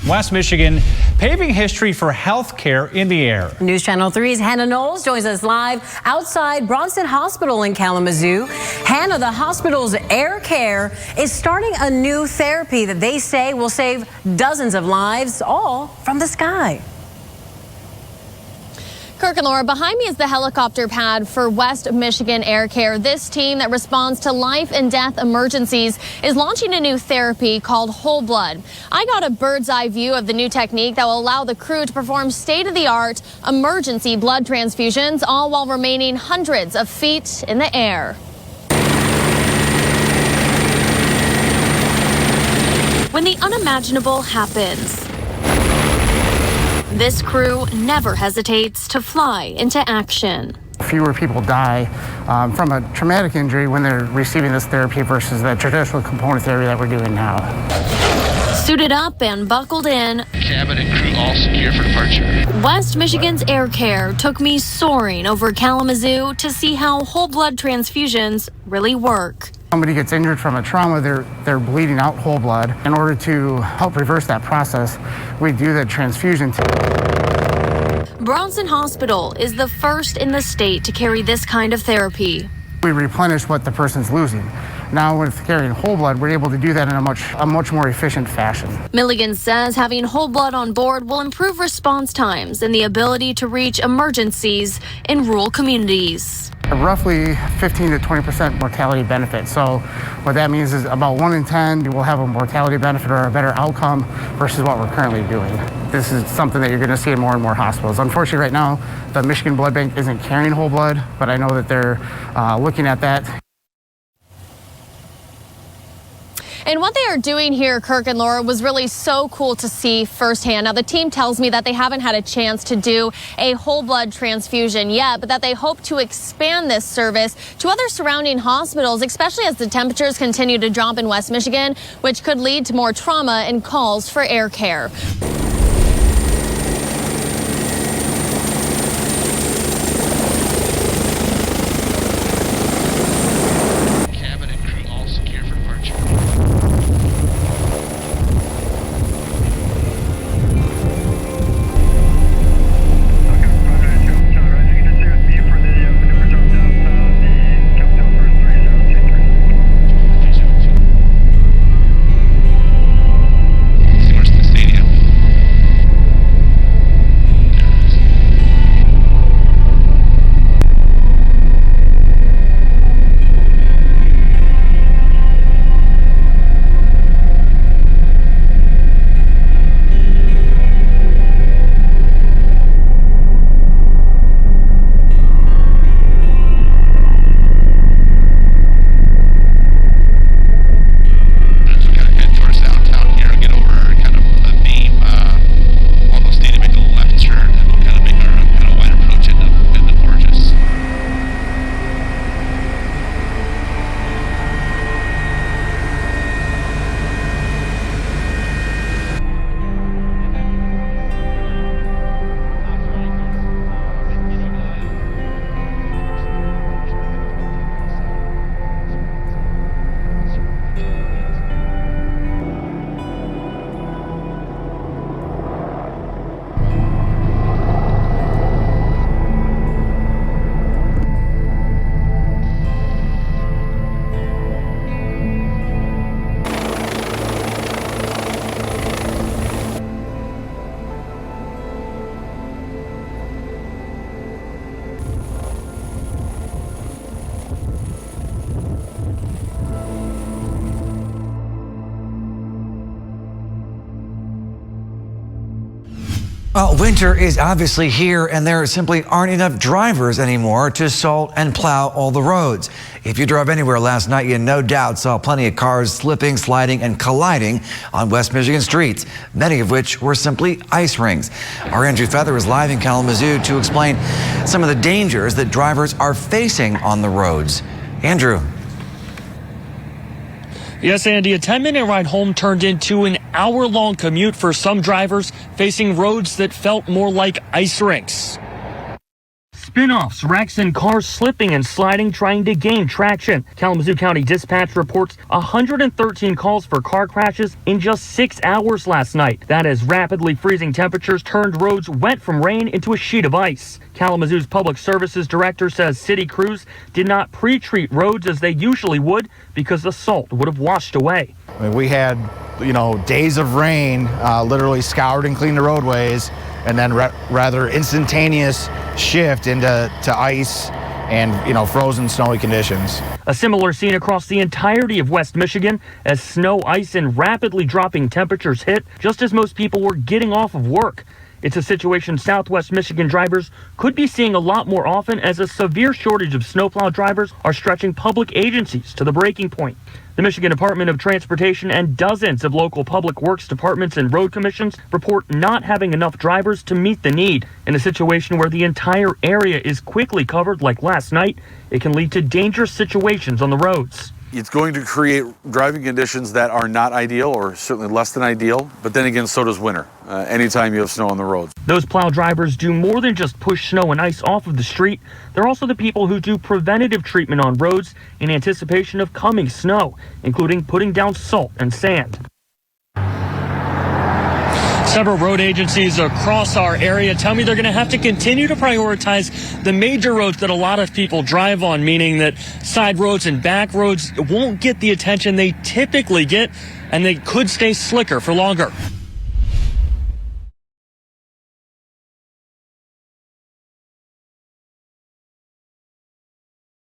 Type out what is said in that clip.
West Michigan, paving history for health care in the air. News Channel 3's Hannah Knowles joins us live outside Bronson Hospital in Kalamazoo. Hannah, the hospital's air care is starting a new therapy that they say will save dozens of lives, all from the sky. Kirk and Laura, behind me is the helicopter pad for West Michigan Air Care. This team that responds to life and death emergencies is launching a new therapy called whole blood. I got a bird's eye view of the new technique that will allow the crew to perform state-of-the-art emergency blood transfusions, all while remaining hundreds of feet in the air. When the unimaginable happens, this crew never hesitates to fly into action. Fewer people die from a traumatic injury when they're receiving this therapy versus the traditional component therapy that we're doing now. Suited up and buckled in, cabin and crew all secure for departure. West Michigan's Air Care took me soaring over Kalamazoo to see how whole blood transfusions really work. Somebody gets injured from a trauma, they're bleeding out whole blood. In order to help reverse that process, we do the transfusion. Bronson Hospital is the first in the state to carry this kind of therapy. We replenish what the person's losing. Now with carrying whole blood, we're able to do that in a much more efficient fashion. Milligan says having whole blood on board will improve response times and the ability to reach emergencies in rural communities. Roughly 15 to 20% mortality benefit. So what that means is about 1 in 10 will have a mortality benefit or a better outcome versus what we're currently doing. This is something that you're going to see in more and more hospitals. Unfortunately, right now, the Michigan Blood Bank isn't carrying whole blood, but I know that they're looking at that. And what they are doing here, Kirk and Laura, was really so cool to see firsthand. Now, the team tells me that they haven't had a chance to do a whole blood transfusion yet, but that they hope to expand this service to other surrounding hospitals, especially as the temperatures continue to drop in West Michigan, which could lead to more trauma and calls for air care. Well, winter is obviously here, and there simply aren't enough drivers anymore to salt and plow all the roads. If you drove anywhere last night, you no doubt saw plenty of cars slipping, sliding, and colliding on West Michigan streets, many of which were simply ice rings. Our Andrew Feather is live in Kalamazoo to explain some of the dangers that drivers are facing on the roads. Andrew. Yes, Andy, a 10-minute ride home turned into an hour-long commute for some drivers facing roads that felt more like ice rinks. spin-offs, wrecks, and cars slipping and sliding trying to gain traction. Kalamazoo County Dispatch reports 113 calls for car crashes in just 6 hours last night. That as rapidly freezing temperatures turned roads wet from rain into a sheet of ice. Kalamazoo's Public Services Director says city crews did not pre-treat roads as they usually would because the salt would have washed away. I mean, we had, days of rain, literally scoured and cleaned the roadways, and then rather instantaneous shift into ice and, frozen snowy conditions. A similar scene across the entirety of West Michigan as snow, ice, and rapidly dropping temperatures hit just as most people were getting off of work. It's a situation Southwest Michigan drivers could be seeing a lot more often as a severe shortage of snowplow drivers are stretching public agencies to the breaking point. The Michigan Department of Transportation and dozens of local public works departments and road commissions report not having enough drivers to meet the need. In a situation where the entire area is quickly covered like last night, it can lead to dangerous situations on the roads. It's going to create driving conditions that are not ideal, or certainly less than ideal. But then again, so does winter. Anytime you have snow on the roads. Those plow drivers do more than just push snow and ice off of the street. They're also the people who do preventative treatment on roads in anticipation of coming snow, including putting down salt and sand. Several road agencies across our area tell me they're going to have to continue to prioritize the major roads that a lot of people drive on, meaning that side roads and back roads won't get the attention they typically get, and they could stay slicker for longer.